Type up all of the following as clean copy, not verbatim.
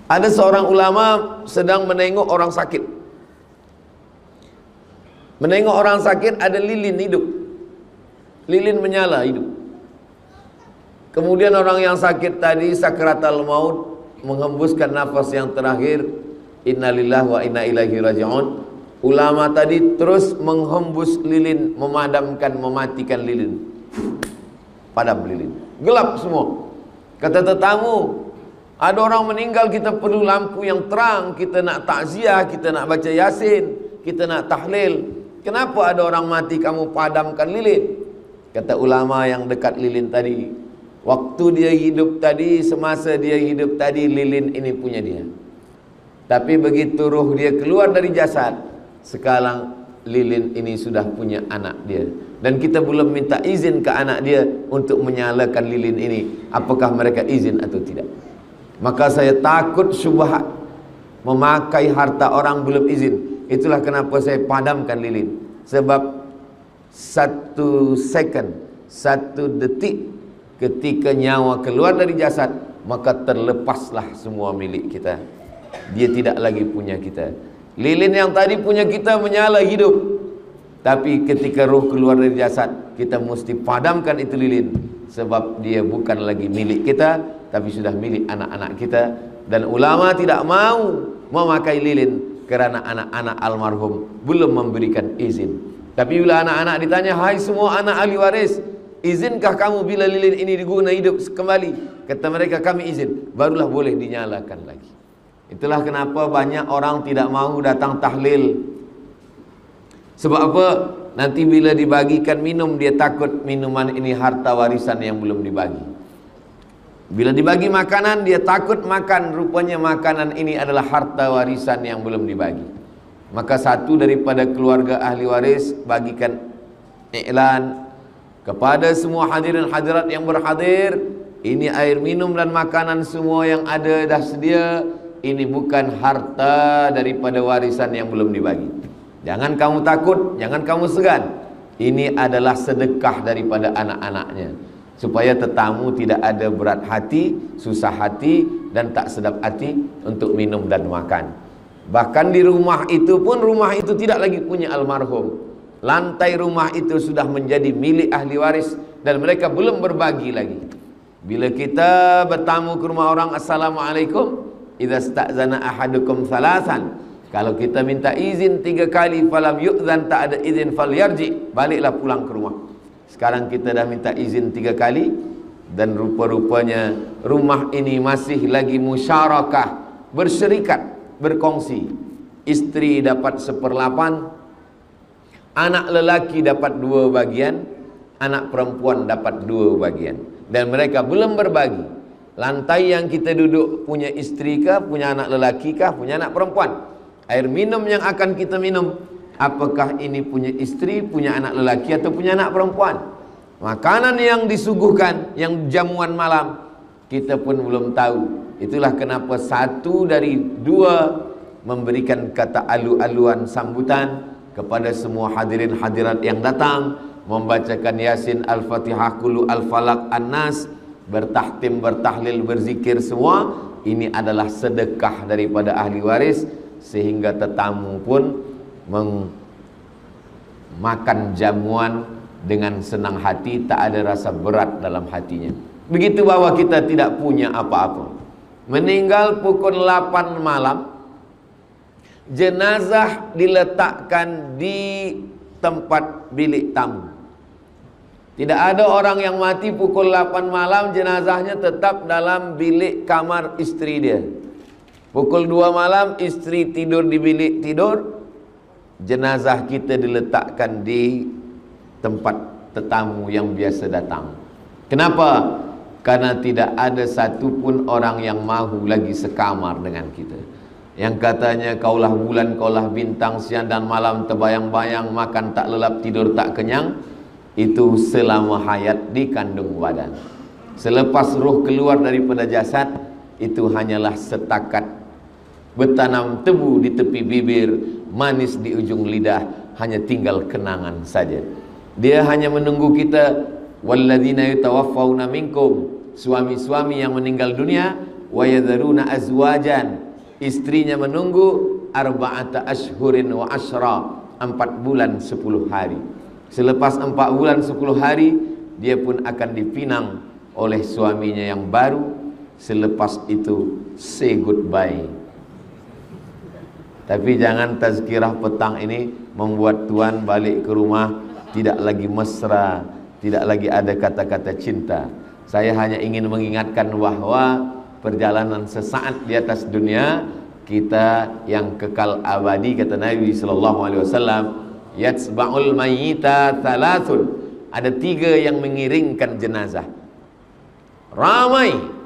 Ada seorang ulama sedang menengok orang sakit. Menengok orang sakit, ada lilin hidup. Lilin menyala hidup. Kemudian orang yang sakit tadi sakratal maut, menghembuskan nafas yang terakhir, innalillahi wa inna ilaihi raji'un. Ulama tadi terus menghembus lilin, memadamkan, mematikan lilin. Padam lilin, gelap semua. Kata tetamu, ada orang meninggal, kita perlu lampu yang terang, kita nak takziah, kita nak baca yasin, kita nak tahlil. Kenapa ada orang mati kamu padamkan lilin? Kata ulama yang dekat lilin tadi, waktu dia hidup tadi, semasa dia hidup tadi, lilin ini punya dia. Tapi begitu roh dia keluar dari jasad, sekarang lilin ini sudah punya anak dia. Dan kita belum minta izin ke anak dia untuk menyalakan lilin ini. Apakah mereka izin atau tidak? Maka saya takut syubhat memakai harta orang belum izin. Itulah kenapa saya padamkan lilin. Sebab 1 second, 1 detik ketika nyawa keluar dari jasad, maka terlepaslah semua milik kita. Dia tidak lagi punya kita. Lilin yang tadi punya kita menyala hidup, tapi ketika roh keluar dari jasad, kita mesti padamkan itu lilin. Sebab dia bukan lagi milik kita, tapi sudah milik anak-anak kita. Dan ulama tidak mau memakai lilin kerana anak-anak almarhum belum memberikan izin. Tapi bila anak-anak ditanya, hai semua anak ahli waris, izinkah kamu bila lilin ini diguna hidup kembali? Kata mereka, kami izin. Barulah boleh dinyalakan lagi. Itulah kenapa banyak orang tidak mau datang tahlil. Sebab apa? Nanti bila dibagikan minum, dia takut minuman ini harta warisan yang belum dibagi. Bila dibagi makanan, dia takut makan, rupanya makanan ini adalah harta warisan yang belum dibagi. Maka satu daripada keluarga ahli waris bagikan iklan kepada semua hadirin hadirat yang berhadir, ini air minum dan makanan semua yang ada dah sedia. Ini bukan harta daripada warisan yang belum dibagi. Jangan kamu takut, jangan kamu segan. Ini adalah sedekah daripada anak-anaknya, supaya tetamu tidak ada berat hati, susah hati, dan tak sedap hati untuk minum dan makan. Bahkan di rumah itu pun, rumah itu tidak lagi punya almarhum. Lantai rumah itu sudah menjadi milik ahli waris, dan mereka belum berbagi lagi. Bila kita bertamu ke rumah orang, assalamualaikum, idza sta'zana ahadukum salasan, kalau kita minta izin 3 kali, falam yu'zan, tak ada izin, falyarji, baliklah pulang ke rumah. Sekarang kita dah minta izin 3 kali, dan rupa-rupanya rumah ini masih lagi musyarakah, bersyarikat, berkongsi. Isteri dapat 1/8, anak lelaki dapat 2 bagian, anak perempuan dapat 2 bagian, dan mereka belum berbagi. Lantai yang kita duduk punya isteri kah, punya anak lelaki kah, punya anak perempuan? Air minum yang akan kita minum, apakah ini punya isteri, punya anak lelaki, atau punya anak perempuan? Makanan yang disuguhkan, yang jamuan malam, kita pun belum tahu. Itulah kenapa 1 dari 2 memberikan kata alu-aluan sambutan kepada semua hadirin hadirat yang datang, membacakan Yasin, Al-Fatihah, Qul Al-Falaq, An-Nas, bertahtim, bertahlil, berzikir semua. Ini adalah sedekah daripada ahli waris, sehingga tetamu pun makan jamuan dengan senang hati, tak ada rasa berat dalam hatinya. Begitu bahwa kita tidak punya apa-apa. Meninggal pukul 8 malam, jenazah diletakkan di tempat bilik tamu. Tidak ada orang yang mati pukul 8 malam, jenazahnya tetap dalam bilik kamar istri dia. Pukul 2 malam, istri tidur di bilik tidur, jenazah kita diletakkan di tempat tetamu yang biasa datang. Kenapa? Karena tidak ada satupun orang yang mahu lagi sekamar dengan kita. Yang katanya, kaulah bulan, kaulah bintang, siang dan malam terbayang-bayang, makan tak lelap, tidur tak kenyang. Itu selama hayat di kandung badan. Selepas roh keluar daripada jasad, itu hanyalah setakat bertanam tebu di tepi bibir, manis di ujung lidah, hanya tinggal kenangan saja. Dia hanya menunggu kita. Walladzina yatawaffawna minkum, suami-suami yang meninggal dunia, wa yadharuna azwajan, istrinya menunggu arba'ata ashhurin wa ashra, 4 bulan 10 hari. Selepas 4 bulan 10 hari dia pun akan dipinang oleh suaminya yang baru. Selepas itu say goodbye. Tapi jangan tazkirah petang ini membuat tuan balik ke rumah tidak lagi mesra, tidak lagi ada kata-kata cinta. Saya hanya ingin mengingatkan bahwa perjalanan sesaat di atas dunia, kita yang kekal abadi, kata Nabi sallallahu alaihi wasallam, yatsba'ul mayyita thalathun. Ada 3 yang mengiringkan jenazah. Ramai.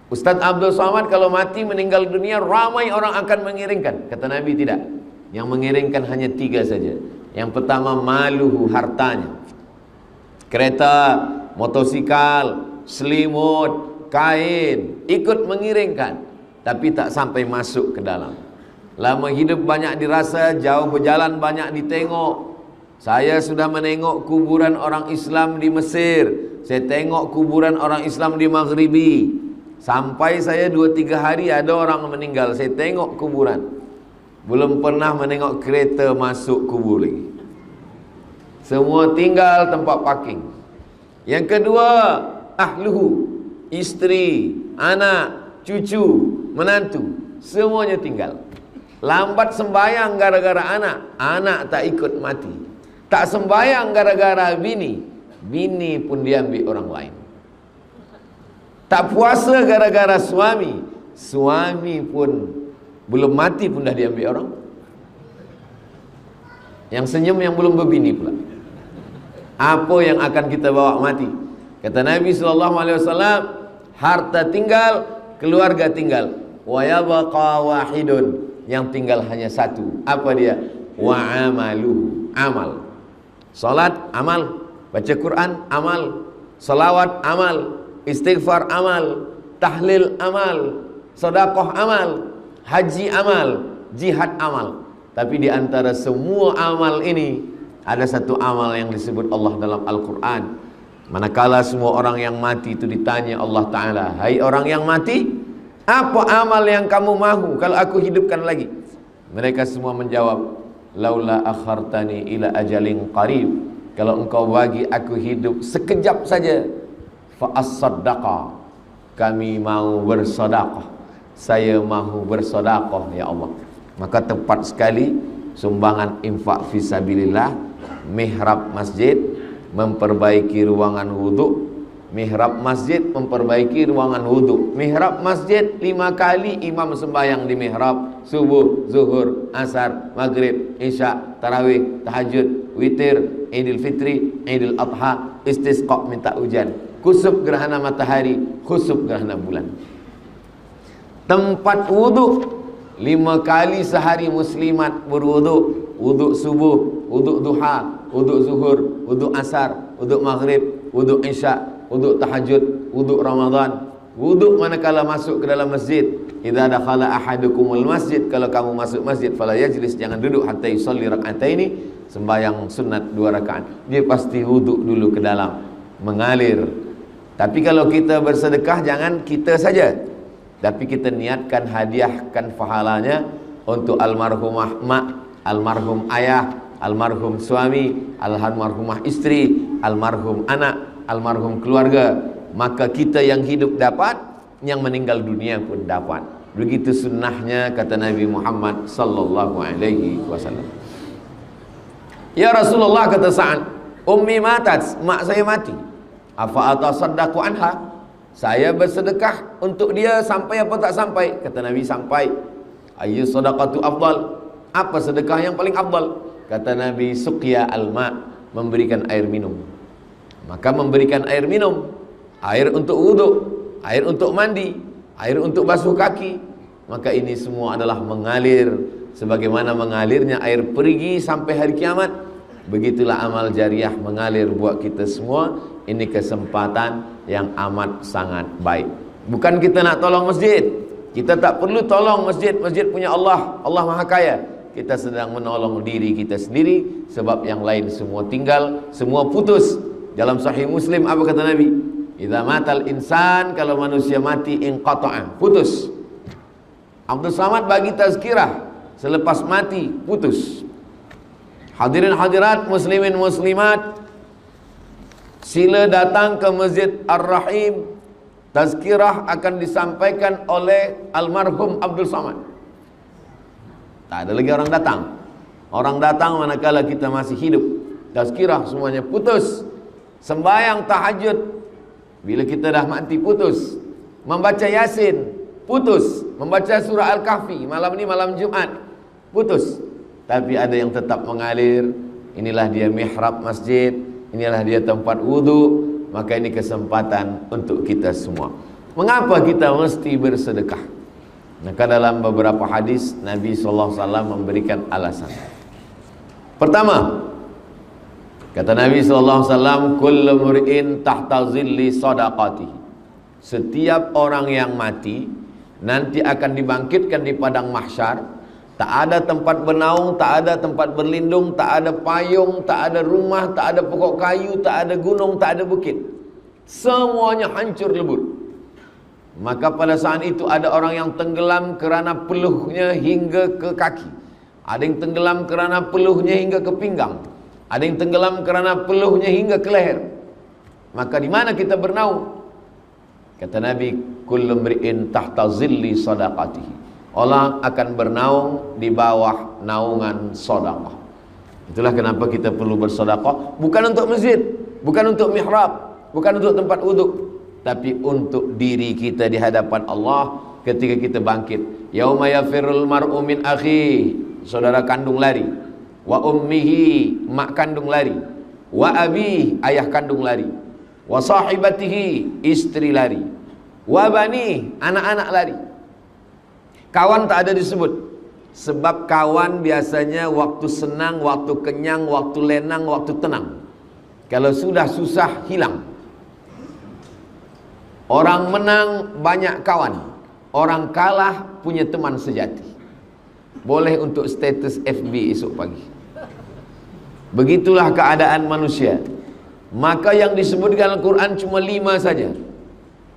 Ustaz Abdul Somad kalau mati meninggal dunia, ramai orang akan mengiringkan. Kata Nabi tidak. Yang mengiringkan hanya 3 saja. Yang pertama maluhu, hartanya. Kereta, motosikal, selimut, kain, ikut mengiringkan. Tapi tak sampai masuk ke dalam. Lama hidup banyak dirasa, jauh berjalan banyak ditengok. Saya sudah menengok kuburan orang Islam di Mesir. Saya tengok kuburan orang Islam di Maghribi. Sampai saya 2-3 hari ada orang meninggal, saya tengok kuburan. Belum pernah menengok kereta masuk kubur lagi. Semua tinggal tempat parking. Yang kedua, ahluhu, isteri, anak, cucu, menantu, semuanya tinggal. Lambat sembayang gara-gara anak, anak tak ikut mati. Tak sembayang gara-gara bini, bini pun diambil orang lain. Tak puasa gara-gara suami, suami pun belum mati pun dah diambil orang. Yang senyum yang belum berbini pula. Apa yang akan kita bawa mati? Kata Nabi SAW, harta tinggal, keluarga tinggal. Wa yabqa wahidun, yang tinggal hanya 1. Apa dia? Wa amaluhu, amal. Salat, amal. Baca Quran, amal. Salawat, amal. Istighfar, amal. Tahlil, amal. Sedekah, amal. Haji, amal. Jihad, amal. Tapi di antara semua amal ini ada satu amal yang disebut Allah dalam Al-Quran. Manakala semua orang yang mati itu ditanya Allah Ta'ala, hai orang yang mati, apa amal yang kamu mahu kalau aku hidupkan lagi? Mereka semua menjawab, laula akhartani ila ajalin qarib, kalau engkau bagi aku hidup sekejap saja, fa as-saddaqa, kami mau bersedekah, saya mahu bersedekah ya Allah. Maka tepat sekali sumbangan infak fisabilillah, mihrab masjid, memperbaiki ruangan wuduk. Mihrab masjid memperbaiki ruangan wuduk. Mihrab masjid 5 kali imam sembahyang di mihrab, subuh, zuhur, asar, maghrib, isya, tarawih, tahajud, witir, idul fitri, idul adha, istisqa minta hujan, kusuf gerhana matahari, khusuf gerhana bulan. Tempat wuduk 5 kali sehari muslimat berwuduk. Wuduk subuh, wuduk duha, wuduk zuhur, wuduk asar, wuduk maghrib, wuduk isya, wuduk tahajud, wuduk Ramadan. Wuduk manakala masuk ke dalam masjid. Idza dakhala ahadukumul masjid, kalau kamu masuk masjid fala yajlis, jangan duduk hatta yusalli rak'ataini, sembahyang sunat 2 rakaat. Dia pasti wuduk dulu ke dalam, mengalir. Tapi kalau kita bersedekah jangan kita saja, tapi kita niatkan hadiahkan pahalanya untuk almarhumah mak, almarhum ayah, almarhum suami, almarhumah istri, almarhum anak, almarhum keluarga. Maka kita yang hidup dapat, yang meninggal dunia pun dapat. Begitu sunnahnya, kata Nabi Muhammad sallallahu alaihi wasallam. Ya Rasulullah, kata Sa'ad, ummi matat, mak saya mati. Afa atasaddaqu anha, saya bersedekah untuk dia sampai apa tak sampai? Kata Nabi, sampai. Ayyu sadaqatu afdal, apa sedekah yang paling afdal? Kata Nabi, suqya al-ma, memberikan air minum. Maka memberikan air minum, air untuk wuduk, air untuk mandi, air untuk basuh kaki, maka ini semua adalah mengalir sebagaimana mengalirnya air perigi sampai hari kiamat. Begitulah amal jariah mengalir buat kita semua. Ini kesempatan yang amat sangat baik. Bukan kita nak tolong masjid, kita tak perlu tolong masjid, masjid punya Allah, Allah Maha Kaya. Kita sedang menolong diri kita sendiri, sebab yang lain semua tinggal, semua putus. Dalam Sahih Muslim apa kata Nabi? Idza matal insan, kalau manusia mati, inqata'a, putus. Abdul Samad bagi tazkirah, selepas mati putus. Hadirin hadirat, muslimin muslimat, sila datang ke Masjid Ar-Rahim. Tazkirah akan disampaikan oleh almarhum Abdul Samad. Tak ada lagi orang datang. Orang datang manakala kita masih hidup. Tazkirah semuanya putus. Sembahyang tahajud, bila kita dah mati putus. Membaca Yasin putus. Membaca surah Al-Kahfi malam ni malam Jumat putus. Tapi ada yang tetap mengalir. Inilah dia mihrab masjid, inilah dia tempat wudu. Maka ini kesempatan untuk kita semua. Mengapa kita mesti bersedekah? Maka dalam beberapa hadis Nabi SAW memberikan alasan. Pertama, kata Nabi SAW, kullu mur'in tahta zilli sadaqatihi. Setiap orang yang mati nanti akan dibangkitkan di padang mahsyar. Tak ada tempat bernaung, tak ada tempat berlindung, tak ada payung, tak ada rumah, tak ada pokok kayu, tak ada gunung, tak ada bukit. Semuanya hancur lebur. Maka pada saat itu ada orang yang tenggelam kerana peluhnya hingga ke kaki. Ada yang tenggelam kerana peluhnya hingga ke pinggang. Ada yang tenggelam kerana peluhnya hingga ke leher. Maka di mana kita bernaung? Kata Nabi, kullu mri'in tahta zilli sadaqatihi. Orang akan bernaung di bawah naungan sedekah. Itulah kenapa kita perlu bersedekah, bukan untuk masjid, bukan untuk mihrab, bukan untuk tempat wuduk, tapi untuk diri kita di hadapan Allah ketika kita bangkit. Yauma yafirrul mar'u min akhi, saudara kandung lari, wa ummihi, mak kandung lari, wa abi, ayah kandung lari, wa sahibatihi, istri lari, wa bani, anak-anak lari. Kawan tak ada disebut. Sebab kawan biasanya waktu senang, waktu kenyang, waktu lenang, waktu tenang. Kalau sudah susah, hilang. Orang menang banyak kawan, orang kalah punya teman sejati. Boleh untuk status FB esok pagi. Begitulah keadaan manusia. Maka yang disebutkan Al-Quran cuma 5 saja.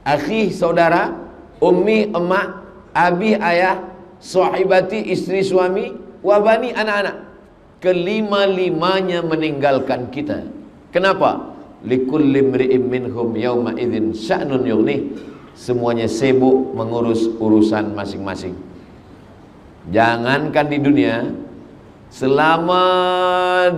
Akhi, saudara, ummi, emak, abi, ayah, sahibati, istri, suami, wabani, anak-anak. Kelima-limanya meninggalkan kita. Kenapa? Likulli mri'in minhum yawma idzin sya'nun yughnih. Semuanya sibuk mengurus urusan masing-masing. Jangankan di dunia, selama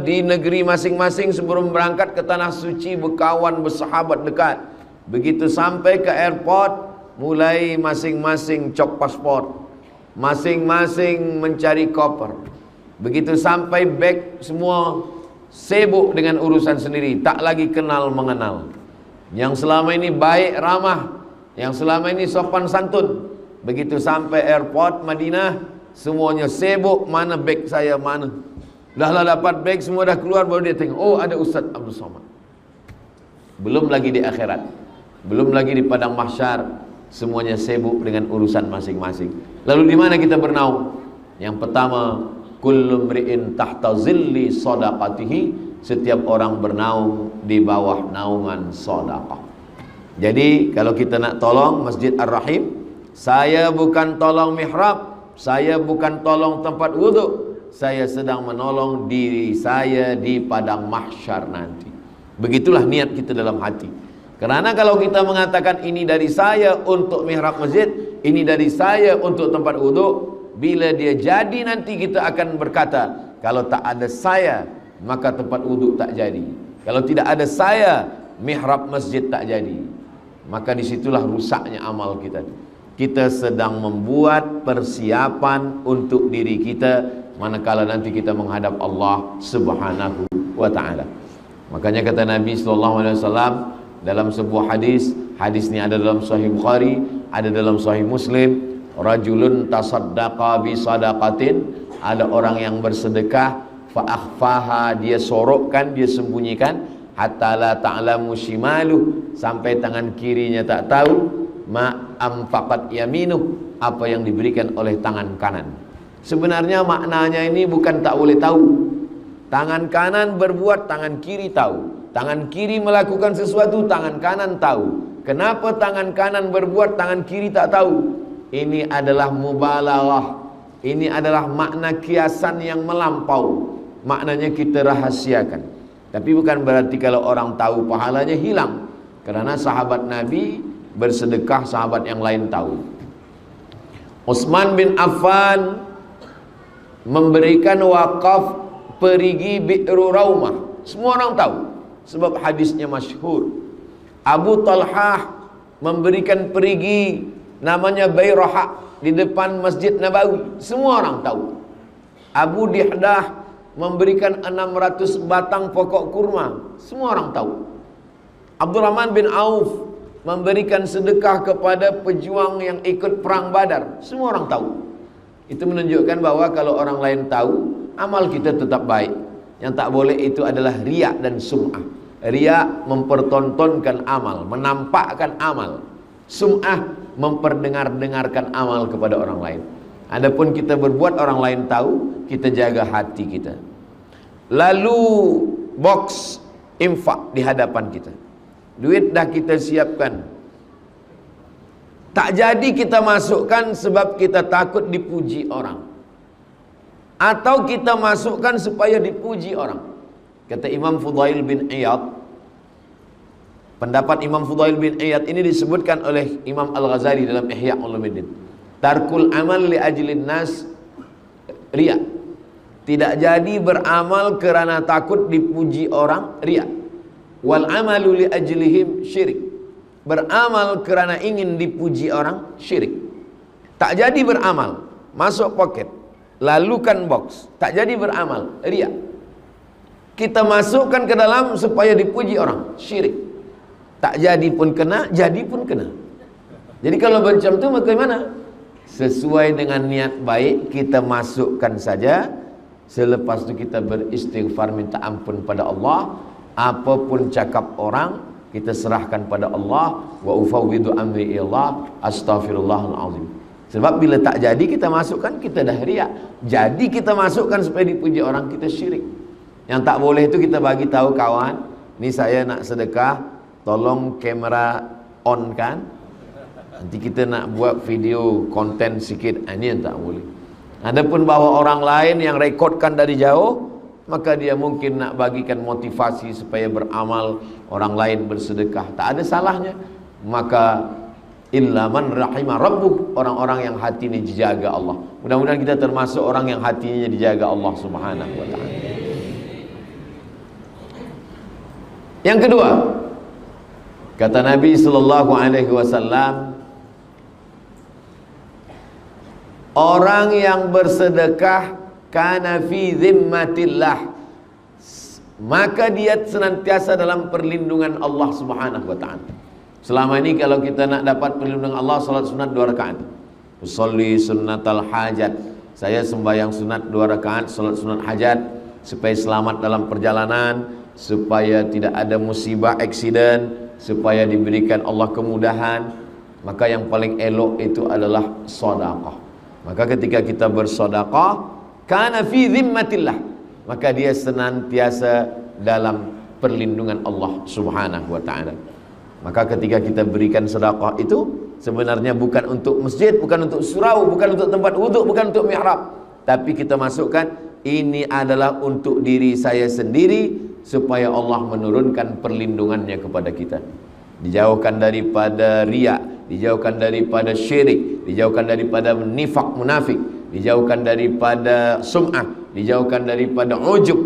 di negeri masing-masing sebelum berangkat ke tanah suci, berkawan, bersahabat dekat. Begitu sampai ke airport, mulai masing-masing cop paspor, masing-masing mencari koper. Begitu sampai beg, semua sibuk dengan urusan sendiri, tak lagi kenal mengenal. Yang selama ini baik ramah, yang selama ini sopan santun, begitu sampai airport Madinah, semuanya sibuk, mana beg saya, mana. Dah lah dapat beg, semua dah keluar, baru dia tengok, oh ada Ustaz Abdul Samad. Belum lagi di akhirat, belum lagi di padang mahsyar. Semuanya sibuk dengan urusan masing-masing. Lalu di mana kita bernaung? Yang pertama, kullu mri'in tahta zilli sadaqatihi. Setiap orang bernaung di bawah naungan sedekah. Jadi kalau kita nak tolong Masjid Ar-Rahim, saya bukan tolong mihrab, saya bukan tolong tempat wuduk, saya sedang menolong diri saya di padang mahsyar nanti. Begitulah niat kita dalam hati. Karena kalau kita mengatakan ini dari saya untuk mihrab masjid, ini dari saya untuk tempat wuduk, bila dia jadi nanti kita akan berkata, kalau tak ada saya, maka tempat wuduk tak jadi. Kalau tidak ada saya, mihrab masjid tak jadi. Maka disitulah rusaknya amal kita. Kita sedang membuat persiapan untuk diri kita manakala nanti kita menghadap Allah Subhanahu wa ta'ala. Makanya kata Nabi SAW dalam sebuah hadis, hadis ini ada dalam Sahih Bukhari, ada dalam Sahih Muslim, rajulun tasaddaqa bi sadaqatin, ada orang yang bersedekah, fa akhfaha, dia sorokkan, dia sembunyikan, hatta la ta'lamu shimalu, sampai tangan kirinya tak tahu, ma anfaqat yaminu, apa yang diberikan oleh tangan kanan. Sebenarnya maknanya ini bukan tak boleh tahu. Tangan kanan berbuat, tangan kiri tahu. Tangan kiri melakukan sesuatu, tangan kanan tahu. Kenapa tangan kanan berbuat, tangan kiri tak tahu? Ini adalah mubalaghah. Ini adalah makna kiasan yang melampau. Maknanya kita rahasiakan. Tapi bukan berarti kalau orang tahu pahalanya hilang. Karena sahabat Nabi bersedekah, sahabat yang lain tahu. Utsman bin Affan memberikan wakaf perigi Bi'ru Raumah. Semua orang tahu sebab hadisnya masyhur. Abu Talhah memberikan perigi namanya Bayrahah di depan Masjid Nabawi. Semua orang tahu. Abu Dihdah memberikan 600 batang pokok kurma. Semua orang tahu. Abdurrahman bin Auf memberikan sedekah kepada pejuang yang ikut perang Badar. Semua orang tahu. Itu menunjukkan bahwa kalau orang lain tahu, amal kita tetap baik. Yang tak boleh itu adalah riya dan sum'ah. Riya mempertontonkan amal, menampakkan amal. Sum'ah memperdengar-dengarkan amal kepada orang lain. Adapun kita berbuat orang lain tahu, kita jaga hati kita. Lalu box infak di hadapan kita. Duit dah kita siapkan. Tak jadi kita masukkan sebab kita takut dipuji orang. Atau kita masukkan supaya dipuji orang. Kata Imam Fudail bin Iyad, pendapat Imam Fudail bin Iyad ini disebutkan oleh Imam Al-Ghazali dalam Ihya Ulumuddin. Tarkul amal li ajlin nas riya. Tidak jadi beramal kerana takut dipuji orang, riya. Wal amalu li ajlihim syirik. Beramal kerana ingin dipuji orang, syirik. Tak jadi beramal, masuk poket, lalukan box, tak jadi beramal, riya. Kita masukkan ke dalam supaya dipuji orang, syirik. Tak jadi pun kena, jadi pun kena. Jadi kalau macam tu bagaimana? Sesuai dengan niat baik kita masukkan saja. Selepas itu kita beristighfar, minta ampun pada Allah. Apapun cakap orang, kita serahkan pada Allah. Wa ufawwidu amri ilallah, astaghfirullahal azim. Sebab bila tak jadi kita masukkan, kita dah riak. Jadi kita masukkan supaya dipuji orang, kita syirik. Yang tak boleh itu kita bagi tahu kawan, ni saya nak sedekah, tolong kamera on kan. Nanti kita nak buat video konten sikit. Ini yang tak boleh. Adapun bahawa orang lain yang rekodkan dari jauh, maka dia mungkin nak bagikan motivasi supaya beramal, orang lain bersedekah, tak ada salahnya. Maka illa man rahimah rabbuh, orang-orang yang hati ini dijaga Allah. Mudah-mudahan kita termasuk orang yang hatinya dijaga Allah Subhanahu wa ta'ala. Yang kedua, kata Nabi sallallahu alaihi wasallam, orang yang bersedekah kana fi zimmatillah, maka dia senantiasa dalam perlindungan Allah Subhanahu wa ta'ala. Selama ini kalau kita nak dapat perlindungan Allah, salat sunat 2 rakaat. Usolli sunnatal hajat, saya sembahyang sunat 2 rakaat, salat sunat hajat, supaya selamat dalam perjalanan, supaya tidak ada musibah, aksiden, supaya diberikan Allah kemudahan. Maka yang paling elok itu adalah sedekah. Maka ketika kita bersedekah, kana fi zimmatillah, maka dia senantiasa dalam perlindungan Allah Subhanahu wa ta'ala. Maka ketika kita berikan sedekah itu sebenarnya bukan untuk masjid, bukan untuk surau, bukan untuk tempat wuduk, bukan untuk mihrab, tapi kita masukkan ini adalah untuk diri saya sendiri, supaya Allah menurunkan perlindungannya kepada kita. Dijauhkan daripada riya, dijauhkan daripada syirik, dijauhkan daripada nifak munafik, dijauhkan daripada sum'ah, dijauhkan daripada ujub.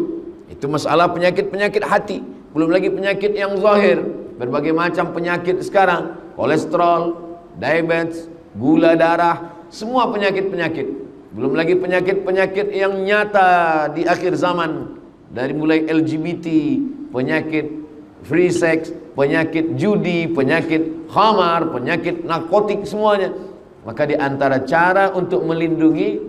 Itu masalah penyakit-penyakit hati. Belum lagi penyakit yang zahir, berbagai macam penyakit sekarang, kolesterol, diabetes, gula darah, semua penyakit-penyakit. Belum lagi penyakit-penyakit yang nyata di akhir zaman, dari mulai LGBT, penyakit free sex, penyakit judi, penyakit khamar, penyakit narkotik, semuanya. Maka di antara cara untuk melindungi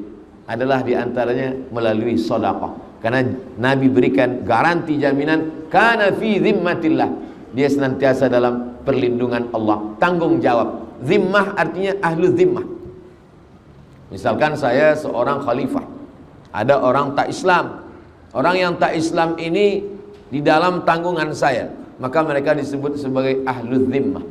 adalah di antaranya melalui sedekah. Karena Nabi berikan garansi jaminan kana fi zimmatillah, dia senantiasa dalam perlindungan Allah, tanggung jawab. Zimmah artinya ahlu zimmah. Misalkan saya seorang khalifah, ada orang tak Islam. Orang yang tak Islam ini di dalam tanggungan saya, maka mereka disebut sebagai ahlu zimmah.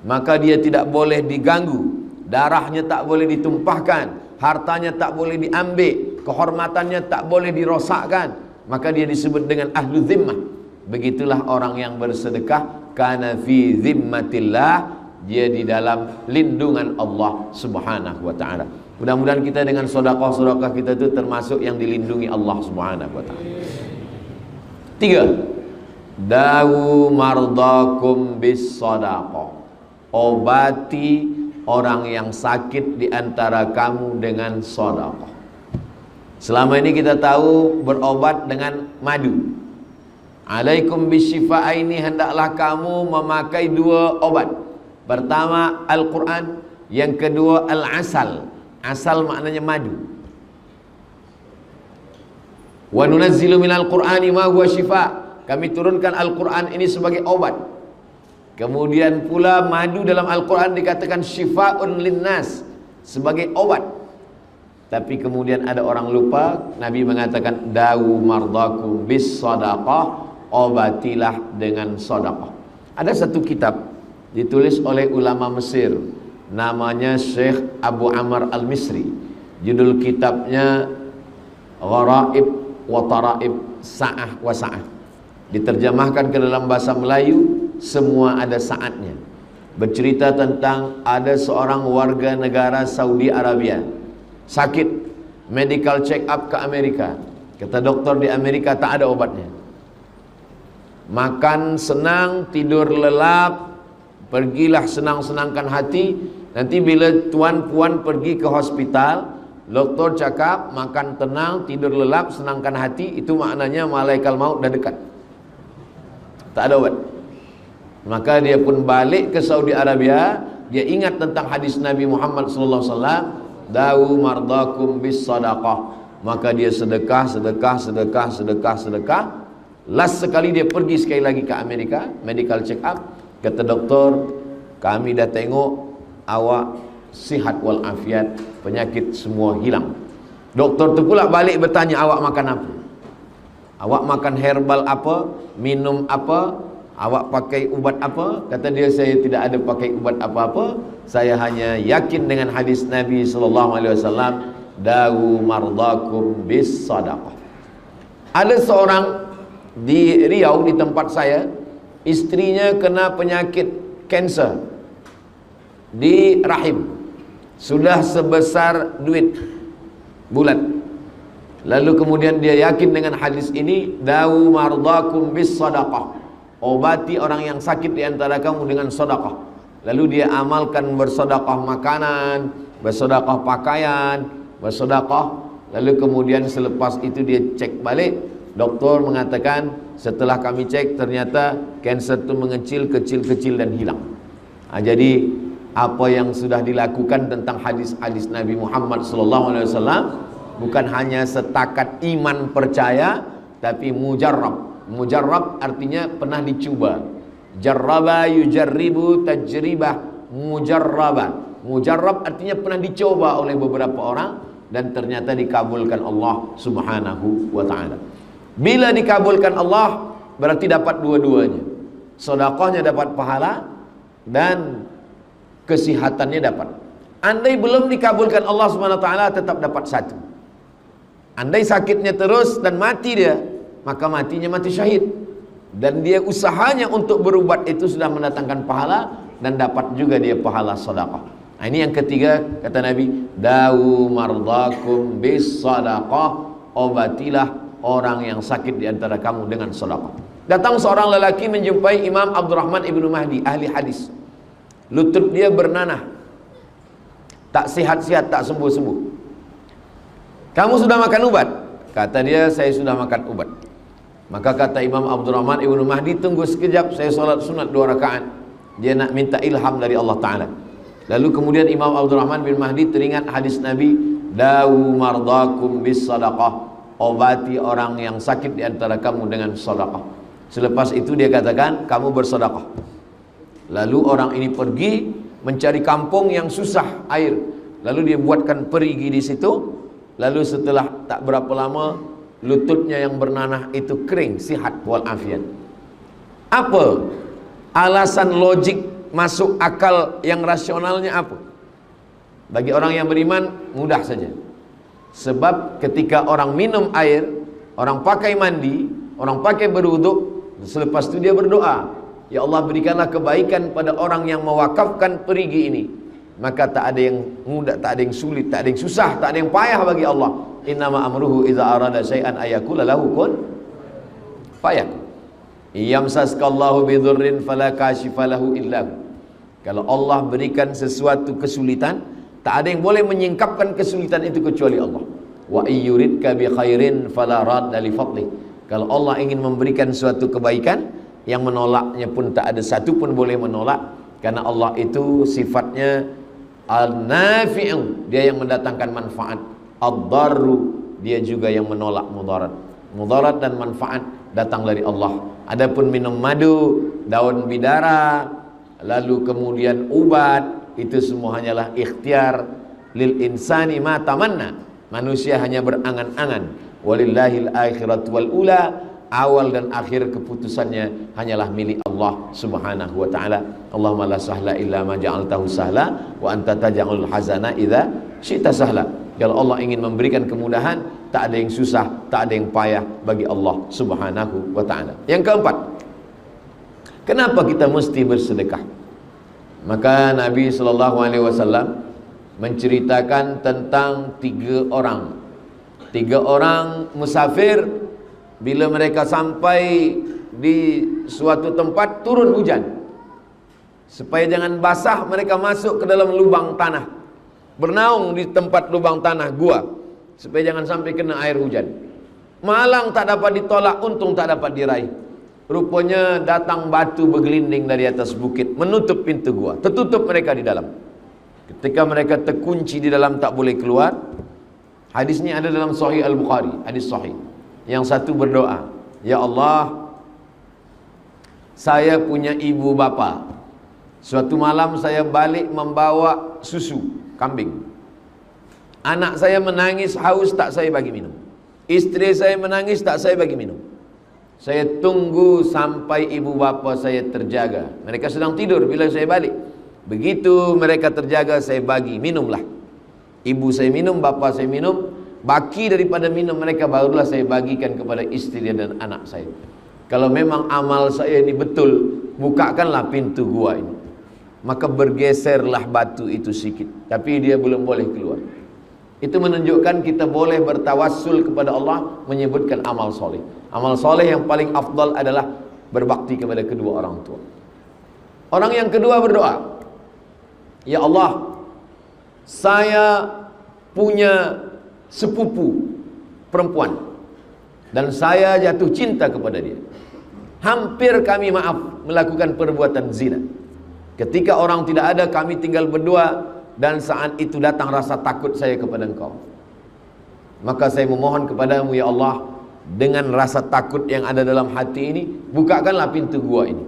maka dia tidak boleh diganggu, darahnya tak boleh ditumpahkan, hartanya tak boleh diambil, kehormatannya tak boleh dirosakkan, maka dia disebut dengan ahlu zimmah. Begitulah orang yang bersedekah, kana fi zimmatillah, dia di dalam lindungan Allah Subhanahu wa taala. Mudah-mudahan kita dengan sedekah-sedekah kita itu termasuk yang dilindungi Allah Subhanahu wa taala. 3. Dawu mardakum bis sadaqah. Obati orang yang sakit di antara kamu dengan sedekah. Selama ini kita tahu berobat dengan madu. Alaikum bisyifa'aini, hendaklah kamu memakai 2 obat. Pertama Al-Quran, yang kedua Al-Asal. Asal maknanya madu. Wa nunazzilu minal Qur'ani ma huwa syifa'. Kami turunkan Al-Quran ini sebagai obat. Kemudian pula madu dalam Al-Quran dikatakan syifa'un linnas, sebagai obat. Tapi kemudian ada orang lupa, Nabi mengatakan dawu mardakum bis sadaqah, obatilah dengan sedekah. Ada satu kitab ditulis oleh ulama Mesir, namanya Syekh Abu Amr Al-Misri. Judul kitabnya Gharaib wa Taraib Sa'ah wa Sa'ah. Diterjemahkan ke dalam bahasa Melayu, semua ada saatnya. Bercerita tentang ada seorang warga negara Saudi Arabia sakit, medical check up ke Amerika. Kata dokter di Amerika tak ada obatnya. Makan senang, tidur lelap, pergilah senang-senangkan hati. Nanti bila tuan puan pergi ke hospital, doktor cakap makan tenang, tidur lelap, senangkan hati, itu maknanya malaikat maut dah dekat. Tak ada obat. Maka dia pun balik ke Saudi Arabia. Dia ingat tentang hadis Nabi Muhammad sallallahu alaihi wasallam, dawu mardakum bis sadaqah. Maka dia sedekah. Last sekali dia pergi sekali lagi ke Amerika, medical check up. Kata doktor, kami dah tengok awak sihat walafiat, penyakit semua hilang. Doktor tu pula balik bertanya, awak makan apa? Awak makan herbal apa? Minum apa? Awak pakai ubat apa? Kata dia, saya tidak ada pakai ubat apa-apa. Saya hanya yakin dengan hadis Nabi SAW, dawu mardakum bis sadaqah. Ada seorang di Riau, di tempat saya, istrinya kena penyakit kanser di rahim, sudah sebesar duit bulat. Lalu kemudian dia yakin dengan hadis ini, dawu mardakum bis sadaqah, obati orang yang sakit di antara kamu dengan sedekah. Lalu dia amalkan bersedekah makanan, bersedekah pakaian, bersedekah. Lalu kemudian selepas itu dia cek balik, doktor mengatakan setelah kami cek ternyata kanser itu mengecil, kecil dan hilang. Jadi apa yang sudah dilakukan tentang hadis-hadis Nabi Muhammad SAW bukan hanya setakat iman percaya, tapi mujarrab. Mujarrab artinya pernah dicuba. Jarraba yujarribu tajribah mujarraba. Mujarrab artinya pernah dicoba oleh beberapa orang dan ternyata dikabulkan Allah Subhanahu wa taala. Bila dikabulkan Allah berarti dapat dua-duanya. Sedekahnya dapat pahala dan kesihatannya dapat. Andai belum dikabulkan Allah Subhanahu wa taala tetap dapat satu. Andai sakitnya terus dan mati dia, maka matinya mati syahid. Dan dia usahanya untuk berubat itu sudah mendatangkan pahala dan dapat juga dia pahala sedekah. Nah, ini yang ketiga kata Nabi, dawu mardakum bis sadaqah, obatilah orang yang sakit di antara kamu dengan sedekah. Datang seorang lelaki menjumpai Imam Abdurrahman Ibnu Mahdi, ahli hadis. Lutut dia bernanah, tak sihat-sihat, tak sembuh-sembuh. Kamu sudah makan ubat? Kata dia, saya sudah makan ubat. Maka kata Imam Abdurrahman Ibnu Mahdi, tunggu sekejap, saya solat sunat 2 rakaat. Dia nak minta ilham dari Allah Ta'ala. Lalu kemudian Imam Abdurrahman bin Mahdi teringat hadis Nabi, dawu mardakum bis sadaqah, obati orang yang sakit di antara kamu dengan sedekah. Selepas itu dia katakan, kamu bersedekah. Lalu orang ini pergi mencari kampung yang susah air. Lalu dia buatkan perigi di situ. Lalu setelah tak berapa lama, lututnya yang bernanah itu kering, sihat walafiat. Apa alasan logik masuk akal yang rasionalnya apa? Bagi orang yang beriman mudah saja. Sebab ketika orang minum air, orang pakai mandi, orang pakai berwuduk, selepas itu dia berdoa, ya Allah berikanlah kebaikan pada orang yang mewakafkan perigi ini. Maka tak ada yang mudah, tak ada yang sulit, tak ada yang susah, tak ada yang payah bagi Allah. Innama amruhu idza arada syai'an ayakula lahu kun fayakun. Yamsaskallahu bidhurrin fala kashifa lahu illa hu. Kalau Allah berikan sesuatu kesulitan, tak ada yang boleh menyingkapkan kesulitan itu kecuali Allah. Wa ayyuridka bi khairin fala radda li fadlih. Kalau Allah ingin memberikan suatu kebaikan, yang menolaknya pun tak ada satu pun boleh menolak, karena Allah itu sifatnya al-nafi'u, dia yang mendatangkan manfaat. Ad-darru, dia juga yang menolak mudarat. Mudarat dan manfaat datang dari Allah. Adapun minum madu, daun bidara, lalu kemudian ubat, itu semua hanyalah ikhtiar lil insani ma tamanna. Manusia hanya berangan-angan. Walillahil akhiratu wal ula, awal dan akhir keputusannya hanyalah milik Allah subhanahu wa ta'ala. Allahumma la sahla illa ma ja'altahu sahla wa anta taj'alul hazana idza syi'ta sahla. Kalau Allah ingin memberikan kemudahan, tak ada yang susah, tak ada yang payah bagi Allah subhanahu wa ta'ala. Yang keempat, kenapa kita mesti bersedekah? Maka Nabi SAW menceritakan tentang tiga orang musafir. Bila mereka sampai di suatu tempat, turun hujan. Supaya jangan basah, mereka masuk ke dalam lubang tanah, bernaung di tempat lubang tanah gua, supaya jangan sampai kena air hujan. Malang tak dapat ditolak, untung tak dapat diraih. Rupanya datang batu bergelinding dari atas bukit, menutup pintu gua, tertutup mereka di dalam. Ketika mereka terkunci di dalam, tak boleh keluar. Hadis ini ada dalam Sahih Al-Bukhari, hadis sahih. Yang satu berdoa, ya Allah, saya punya ibu bapa. Suatu malam saya balik membawa susu kambing. Anak saya menangis haus, tak saya bagi minum. Istri saya menangis, tak saya bagi minum. Saya tunggu sampai ibu bapa saya terjaga. Mereka sedang tidur bila saya balik. Begitu mereka terjaga, saya bagi, minumlah. Ibu saya minum, bapa saya minum. Baki daripada minum mereka barulah saya bagikan kepada istri dan anak saya. Kalau memang amal saya ini betul, bukakanlah pintu gua ini. Maka bergeserlah batu itu sikit, tapi dia belum boleh keluar. Itu menunjukkan kita boleh bertawassul kepada Allah, menyebutkan amal soleh. Amal soleh yang paling afdal adalah berbakti kepada kedua orang tua. Orang yang kedua berdoa, ya Allah, saya punya sepupu perempuan dan saya jatuh cinta kepada dia. Hampir kami melakukan perbuatan zina. Ketika orang tidak ada, kami tinggal berdua, dan saat itu datang rasa takut saya kepada Engkau. Maka saya memohon kepadamu, ya Allah, dengan rasa takut yang ada dalam hati ini, bukakanlah pintu gua ini.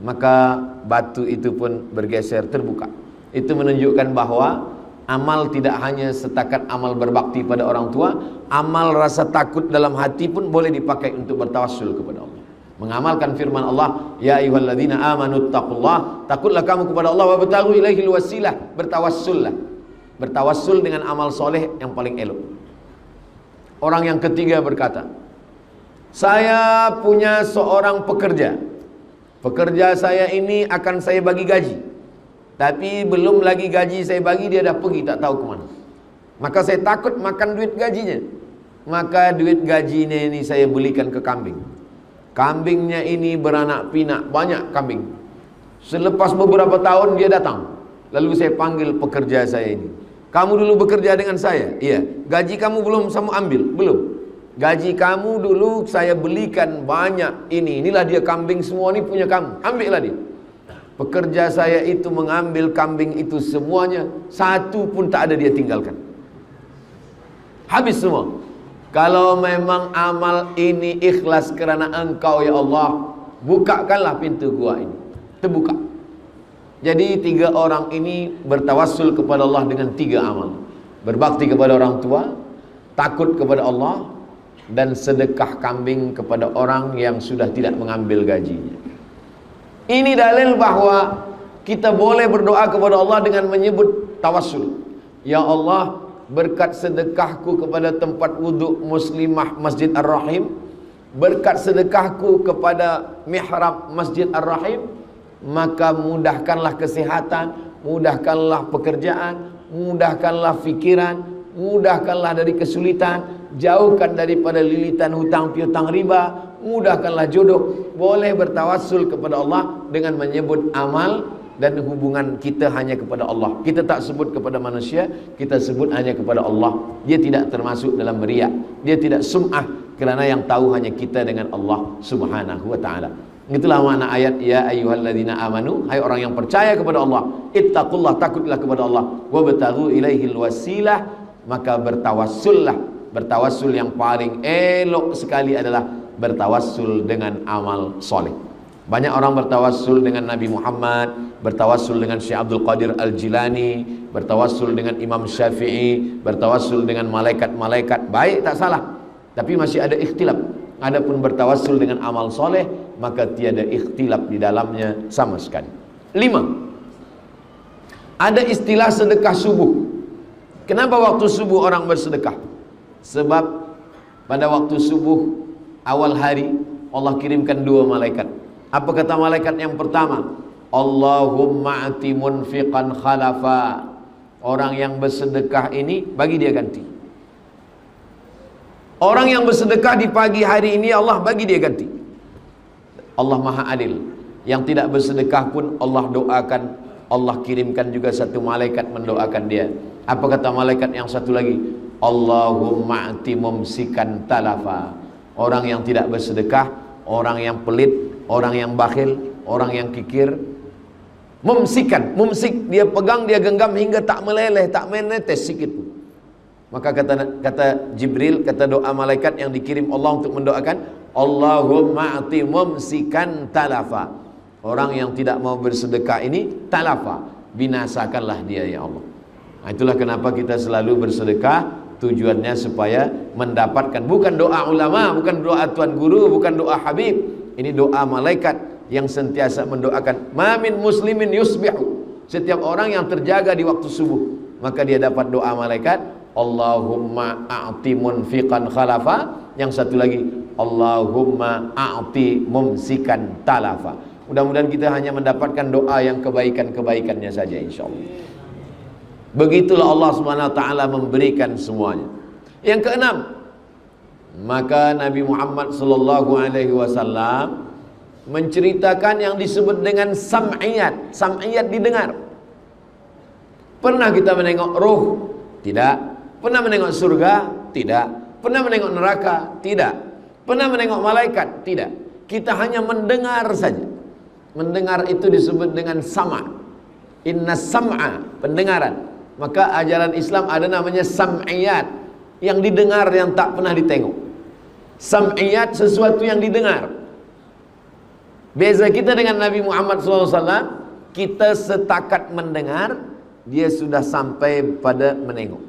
Maka batu itu pun bergeser, terbuka. Itu menunjukkan bahwa amal tidak hanya setakat amal berbakti pada orang tua, amal rasa takut dalam hati pun boleh dipakai untuk bertawassul kepada Allah. Mengamalkan firman Allah, ya ayyuhalladzina amanu taqullah, takutlah kamu kepada Allah, wa bataghu ilaihil wasilah, bertawassullah. Bertawassul dengan amal soleh yang paling elok. Orang yang ketiga berkata, saya punya seorang pekerja. Pekerja saya ini akan saya bagi gaji, tapi belum lagi gaji saya bagi, dia dah pergi tak tahu kemana. Maka saya takut makan duit gajinya. Maka duit gajinya ini saya belikan ke kambing. Kambingnya ini beranak pinak, banyak kambing. Selepas beberapa tahun dia datang. Lalu saya panggil pekerja saya ini. Kamu dulu bekerja dengan saya? Iya. Gaji kamu belum kamu ambil? Belum. Gaji kamu dulu saya belikan banyak ini. Inilah dia kambing semua ini punya kamu. Ambillah dia. Pekerja saya itu mengambil kambing itu semuanya, satu pun tak ada dia tinggalkan. Habis semua. Kalau memang amal ini ikhlas kerana Engkau ya Allah, bukakanlah pintu gua ini. Terbuka. Jadi tiga orang ini bertawassul kepada Allah dengan tiga amal. Berbakti kepada orang tua, takut kepada Allah, dan sedekah kambing kepada orang yang sudah tidak mengambil gajinya. Ini dalil bahwa Kita boleh berdoa kepada Allah dengan menyebut tawassul. Ya Allah, berkat sedekahku kepada tempat wuduk Muslimah Masjid Ar-Rahim, berkat sedekahku kepada mihrab Masjid Ar-Rahim, maka mudahkanlah kesehatan, mudahkanlah pekerjaan, mudahkanlah fikiran, mudahkanlah dari kesulitan, jauhkan daripada lilitan hutang piutang riba, mudahkanlah jodoh. Boleh bertawassul kepada Allah dengan menyebut amal dan hubungan kita hanya kepada Allah. Kita tak sebut kepada manusia, kita sebut hanya kepada Allah. Dia tidak termasuk dalam riya, dia tidak sum'ah, kerana yang tahu hanya kita dengan Allah Subhanahu wa ta'ala. Itulah makna ayat ya ayyuhalladzina amanu, hai orang yang percaya kepada Allah, ittaqullah, takutlah kepada Allah, wabtaghu ilaihil wasilah, maka bertawassullah. Bertawassul yang paling elok sekali adalah bertawassul dengan amal soleh. Banyak orang bertawassul dengan Nabi Muhammad, bertawassul dengan Syekh Abdul Qadir Al-Jilani, bertawassul dengan Imam Syafi'i, bertawassul dengan malaikat-malaikat. Baik, tak salah, tapi masih ada ikhtilaf. Adapun bertawassul dengan amal soleh, maka tiada ikhtilaf di dalamnya sama sekali. 5. Ada istilah sedekah subuh. Kenapa waktu subuh orang bersedekah? Sebab pada waktu subuh awal hari Allah kirimkan 2 malaikat. Apa kata malaikat yang pertama? Allahumma ati munfiqan khalafa. Orang yang bersedekah ini bagi dia ganti. Orang yang bersedekah di pagi hari ini Allah bagi dia ganti. Allah Maha Adil. Yang tidak bersedekah pun Allah doakan, Allah kirimkan juga satu malaikat mendoakan dia. Apa kata malaikat yang satu lagi? Allahumma ati mumsikan talafa. Orang yang tidak bersedekah, orang yang pelit, orang yang bakhil, orang yang kikir, mumsikan, mumsik, dia pegang, dia genggam hingga tak meleleh, tak menetes sikit pun. Maka kata Jibril, kata doa malaikat yang dikirim Allah untuk mendoakan, Allahumma ati mumsikan talafa. Orang yang tidak mau bersedekah ini talafa, binasakanlah dia ya Allah. Nah, itulah kenapa kita selalu bersedekah. Tujuannya supaya mendapatkan, bukan doa ulama, bukan doa tuan guru, bukan doa Habib. Ini doa malaikat yang sentiasa mendoakan. Ma min muslimin yusbihu. Setiap orang yang terjaga di waktu subuh, maka dia dapat doa malaikat. Allahumma a'ti munfiqan khalafa. Yang satu lagi, Allahumma a'ti mumsikan talafa. Mudah-mudahan kita hanya mendapatkan doa yang kebaikan-kebaikannya saja insyaallah. Begitulah Allah SWT memberikan semuanya. Yang keenam, maka Nabi Muhammad SAW menceritakan yang disebut dengan sam'iyat. Sam'iyat didengar. Pernah kita menengok roh? Tidak. Pernah menengok surga? Tidak. Pernah menengok neraka? Tidak. Pernah menengok malaikat? Tidak. Kita hanya mendengar saja. Mendengar itu disebut dengan sama'. Inna sam'a, pendengaran. Maka ajaran Islam ada namanya sam'iyat, yang didengar yang tak pernah ditengok. Sam'iyat, sesuatu yang didengar. Beza kita dengan Nabi Muhammad SAW, kita setakat mendengar, dia sudah sampai pada menengok.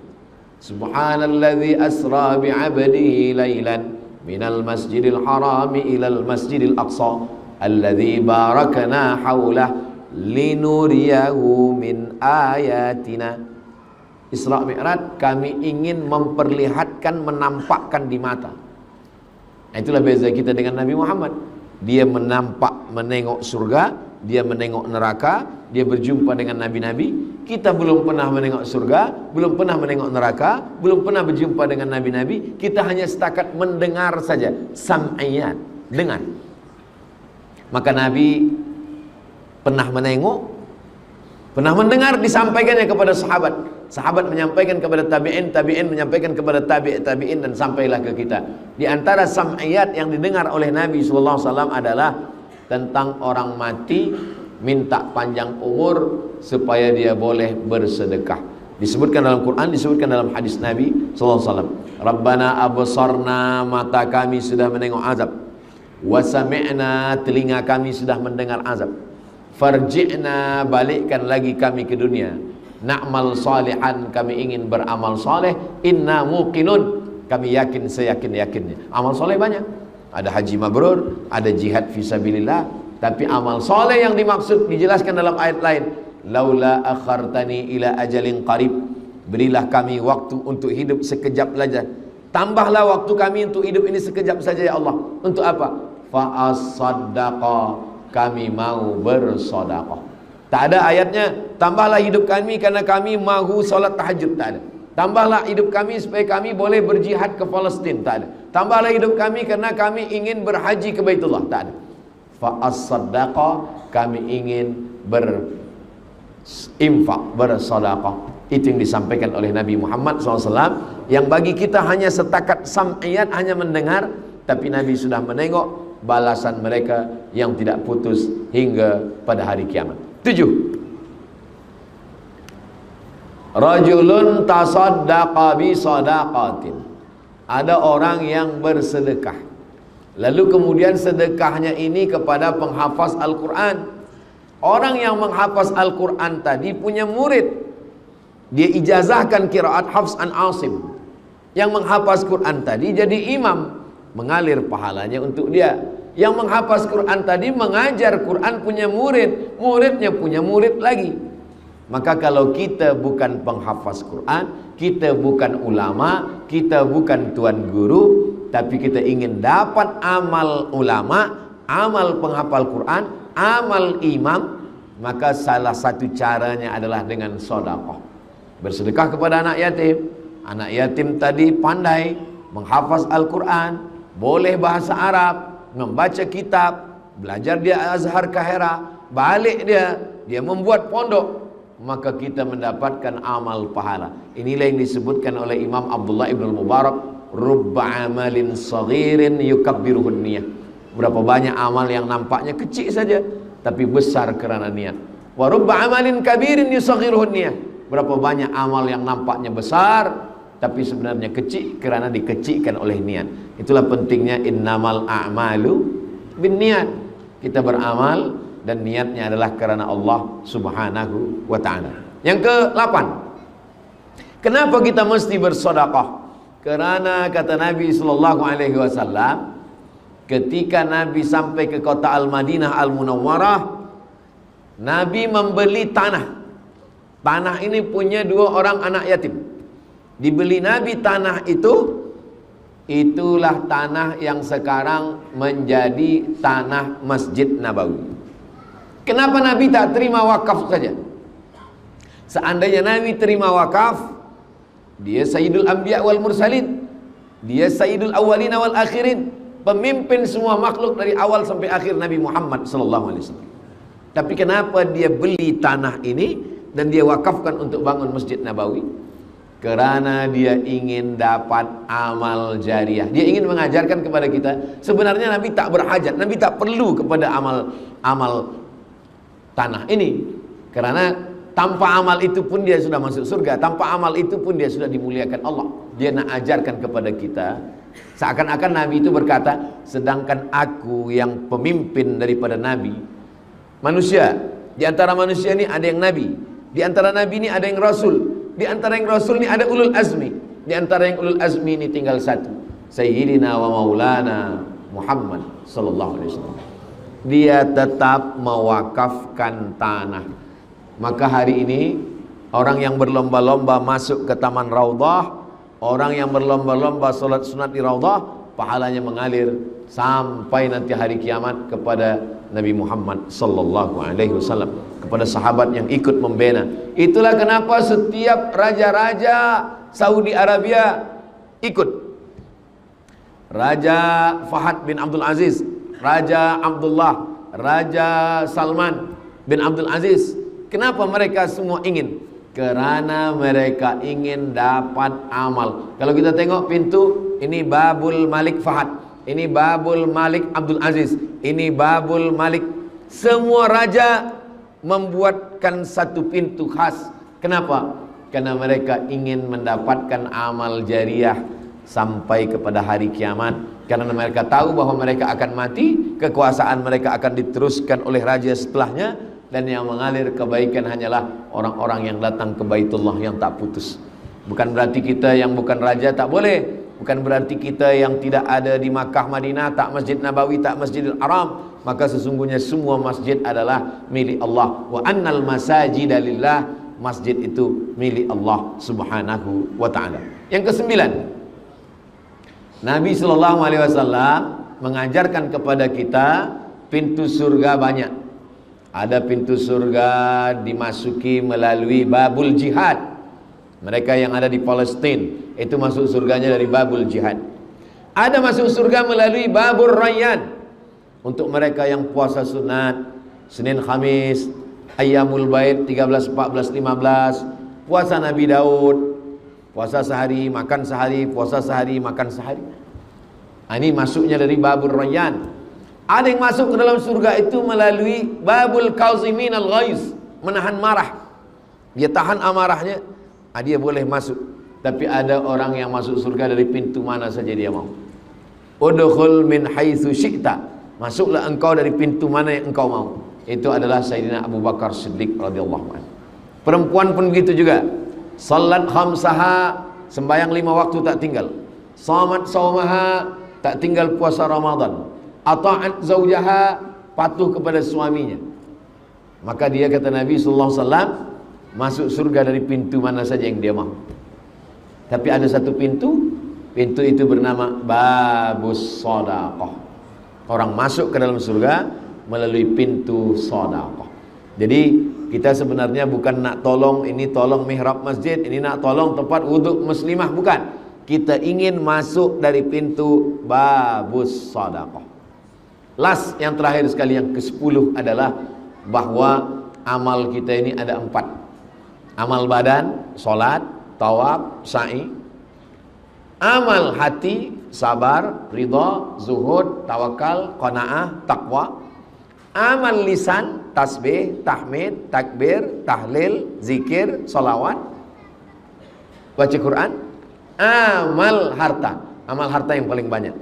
Subhanalladzi asra bi'abdihi laylan minal masjidil harami ilal masjidil aqsa alladzi barakna hawlah linuriyahu min ayatina. Isra Mi'raj, kami ingin memperlihatkan, menampakkan di mata. Nah, itulah beza kita dengan Nabi Muhammad. Dia menengok surga, dia menengok neraka, dia berjumpa dengan nabi-nabi. Kita belum pernah menengok surga, belum pernah menengok neraka, belum pernah berjumpa dengan nabi-nabi. Kita hanya setakat mendengar saja, sam'iyat, dengar. Maka Nabi pernah menengok, pernah mendengar, disampaikannya kepada sahabat. Sahabat menyampaikan kepada tabi'in, tabi'in menyampaikan kepada tabi'in, dan sampailah ke kita. Di antara sam'iyat yang didengar oleh Nabi SAW adalah tentang orang mati minta panjang umur supaya dia boleh bersedekah. Disebutkan dalam Quran, disebutkan dalam hadis Nabi SAW. Rabbana absarna, mata kami sudah menengok azab. Wa sami'na, telinga kami sudah mendengar azab. Farji'na, balikkan lagi kami ke dunia. Na'mal salihan, kami ingin beramal saleh. Inna muqinun, kami yakin seyakin-yakinnya. Amal saleh banyak. Ada haji mabrur, ada jihad fisabilillah, Tapi amal soleh yang dimaksud dijelaskan dalam ayat lain, laula akhartani ila ajalin qarib, berilah kami waktu untuk hidup sekejap saja, tambahlah waktu kami untuk hidup ini sekejap saja ya Allah. Untuk apa? Fa as-saddaqa, kami mau bersedekah. Tak ada ayatnya tambahlah hidup kami karena kami mahu solat tahajud, tak ada. Tambahlah hidup kami supaya kami boleh berjihad ke Palestin, tak ada. Tambahlah hidup kami karena kami ingin berhaji ke Baitullah, tak ada. Fa as-saddaqa, kami ingin berinfak, bersedekah. Itu yang disampaikan oleh Nabi Muhammad SAW, yang bagi kita hanya setakat sam'iyat, hanya mendengar, tapi Nabi sudah menengok balasan mereka yang tidak putus hingga pada hari kiamat. 7. Rajulun tasaddaqa bi sadaqatin, ada orang yang bersedekah, lalu kemudian sedekahnya ini kepada penghafaz Al-Quran. Orang yang menghafaz Al-Quran tadi punya murid, dia ijazahkan qiraat Hafs an Asim. Yang menghafaz Quran tadi jadi imam, mengalir pahalanya untuk dia. Yang menghafaz Quran tadi mengajar Quran, punya murid, muridnya punya murid lagi. Maka kalau kita bukan penghafaz Quran, kita bukan ulama, kita bukan tuan guru, tapi kita ingin dapat amal ulama, amal penghafal Quran, amal imam, maka salah satu caranya adalah dengan sedekah. Bersedekah kepada anak yatim. Anak yatim tadi pandai menghafaz Al-Quran, boleh bahasa Arab, membaca kitab, belajar dia Azhar Kahira, balik dia membuat pondok, maka kita mendapatkan amal pahala. Inilah yang disebutkan oleh Imam Abdullah ibn Mubarak, rubba amalin saghirin yukabbiruhun niyah. Berapa banyak amal yang nampaknya kecil saja tapi besar kerana niat. Wa rubba amalin kabirin yusaghiruhun niyah. Berapa banyak amal yang nampaknya besar tapi sebenarnya kecil kerana dikecilkan oleh niat. Itulah pentingnya innamal a'malu binniat. Kita beramal dan niatnya adalah kerana Allah Subhanahu wa ta'ala. Yang ke-8, kenapa kita mesti bersedekah? Kerana kata Nabi sallallahu alaihi wasallam, ketika Nabi sampai ke kota Al-Madinah Al-Munawwarah, Nabi membeli tanah. Tanah ini punya 2 orang anak yatim. Dibeli Nabi tanah itu, itulah tanah yang sekarang menjadi tanah Masjid Nabawi. Kenapa Nabi tak terima wakaf saja? Seandainya Nabi terima wakaf, dia Sayyidul Anbiya wal Mursalin, dia Sayyidul Awwalina wal Akhirin, pemimpin semua makhluk dari awal sampai akhir, Nabi Muhammad sallallahu alaihi wasallam. Tapi kenapa dia beli tanah ini dan dia wakafkan untuk bangun Masjid Nabawi? Kerana dia ingin dapat amal jariah. Dia ingin mengajarkan kepada kita, sebenarnya Nabi tak berhajat, Nabi tak perlu kepada amal tanah ini. Kerana tanpa amal itu pun dia sudah masuk surga, tanpa amal itu pun dia sudah dimuliakan Allah. Dia nak ajarkan kepada kita, seakan-akan Nabi itu berkata, sedangkan aku yang pemimpin daripada Nabi, manusia, di antara manusia ini ada yang Nabi, di antara Nabi ini ada yang Rasul, di antara yang Rasul ini ada ulul azmi, di antara yang ulul azmi ini tinggal satu, Sayyidina wa Maulana Muhammad sallallahu alaihi wasallam. Dia tetap mewakafkan tanah. Maka hari ini orang yang berlomba-lomba masuk ke Taman Raudhah, orang yang berlomba-lomba solat sunat di Raudhah, pahalanya mengalir sampai nanti hari kiamat kepada Nabi Muhammad sallallahu alaihi wasallam, kepada sahabat yang ikut membina. Itulah kenapa setiap raja-raja Saudi Arabia ikut. Raja Fahad bin Abdul Aziz, Raja Abdullah, Raja Salman bin Abdul Aziz. Kenapa mereka semua ingin? Kerana mereka ingin dapat amal. Kalau kita tengok pintu, ini Babul Malik Fahad, ini Babul Malik Abdul Aziz, ini Babul Malik. Semua raja membuatkan satu pintu khas. Kenapa? Karena mereka ingin mendapatkan amal jariah sampai kepada hari kiamat. Karena mereka tahu bahwa mereka akan mati, kekuasaan mereka akan diteruskan oleh raja setelahnya, dan yang mengalir kebaikan hanyalah orang-orang yang datang ke Baitullah yang tak putus. Bukan berarti kita yang bukan raja tak boleh, bukan berarti kita yang tidak ada di Makkah Madinah, tak Masjid Nabawi, tak Masjidil Haram, maka sesungguhnya semua masjid adalah milik Allah. Wa annal masajida lillah, masjid itu milik Allah Subhanahu wa taala. Yang kesembilan, Nabi sallallahu alaihi wasallam mengajarkan kepada kita pintu surga banyak. Ada pintu surga dimasuki melalui babul jihad. Mereka yang ada di Palestina itu masuk surganya dari babul jihad. Ada masuk surga melalui babur rayyan. Untuk mereka yang puasa sunat, Senin Khamis, Ayyamul Bait 13, 14, 15, puasa Nabi Daud, puasa sehari, makan sehari, puasa sehari, makan sehari. Ini masuknya dari babur rayyan. Ada yang masuk ke dalam surga itu melalui babul kauzimin al-ghaiz, menahan marah. Dia tahan amarahnya, dia boleh masuk. Tapi ada orang yang masuk surga dari pintu mana saja dia mau. Udkhul min haitsu syi'ta, masuklah engkau dari pintu mana yang engkau mau. Itu adalah Sayyidina Abu Bakar Siddiq radhiyallahu anhu. Perempuan pun begitu juga. Salat khamsaha, sembahyang 5 waktu tak tinggal. Shamat saumaha, tak tinggal puasa Ramadan. Ata'at zaujaha, patuh kepada suaminya. Maka dia, kata Nabi sallallahu alaihi wasallam, masuk surga dari pintu mana saja yang dia mau. Tapi ada satu pintu, pintu itu bernama babus shadaqah. Orang masuk ke dalam surga melalui pintu shadaqah. Jadi kita sebenarnya bukan nak tolong ini, tolong mihrab masjid, ini nak tolong tempat wuduk muslimah, bukan. Kita ingin masuk dari pintu babus shadaqah. Last, yang terakhir sekali, yang ke-10 adalah bahwa amal kita ini ada 4. Amal badan, solat, tawaf, sa'i. Amal hati, sabar, ridha, zuhud, tawakal, qanaah, taqwa. Amal lisan, tasbih, tahmid, takbir, tahlil, zikir, salawat, baca Quran. Amal harta, amal harta yang paling banyak,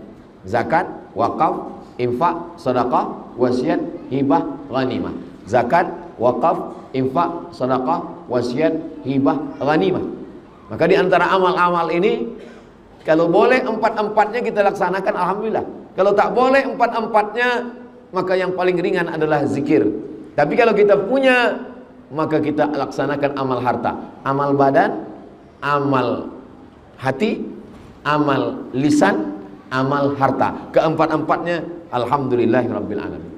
zakat, wakaf, infak, sedekah, wasiat, hibah, ghanimah. Zakat, wakaf, infak, sedekah, wasiat, hibah, ghanimah. Maka di antara amal-amal ini, kalau boleh 4-4-nya kita laksanakan, alhamdulillah. Kalau tak boleh 4-4-nya, maka yang paling ringan adalah zikir. Tapi kalau kita punya, maka kita laksanakan amal harta, amal badan, amal hati, amal lisan, amal harta. Keempat-empatnya alhamdulillahirabbil alamin.